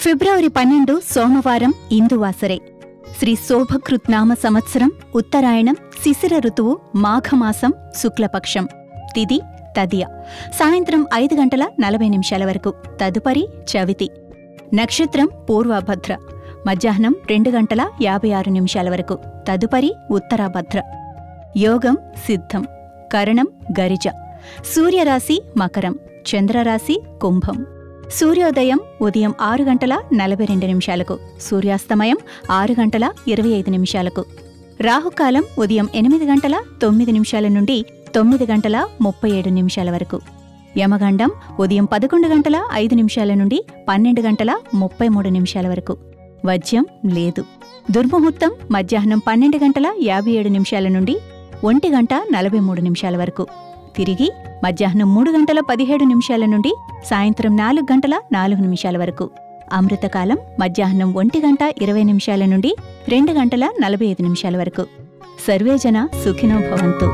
ఫిబ్రవరి 12 సోమవారం ఇందువాసరే. శ్రీ శోభకృత్నామ సంవత్సరం ఉత్తరాయణం శిశిర ఋతువు మాఘమాసం శుక్లపక్షం. తిథి తదియ. సాయంత్రం 5:40 వరకు. తదుపరి చవితి. నక్షత్రం పూర్వభద్ర. మధ్యాహ్నం 2:56 వరకు. తదుపరి ఉత్తరాభద్ర. యోగం సిద్ధం. కరణం గరిజ. సూర్యరాశి మకరం. చంద్రరాశి కుంభం. సూర్యోదయం ఉదయం 6:42. సూర్యాస్తమయం 6:25. రాహుకాలం ఉదయం 8:09 నుండి 9:37 వరకు. యమగండం ఉదయం 11:05 నుండి 12:33 వరకు. వజ్యం లేదు. దుర్ముహూర్తం మధ్యాహ్నం 12:57 నుండి 1:43 వరకు. తిరిగి మధ్యాహ్నం 3:17 నుండి సాయంత్రం 4:04 వరకు. అమృతకాలం మధ్యాహ్నం 1:20 నుండి 2:45 వరకు. సర్వేజన సుఖినో భవంతు.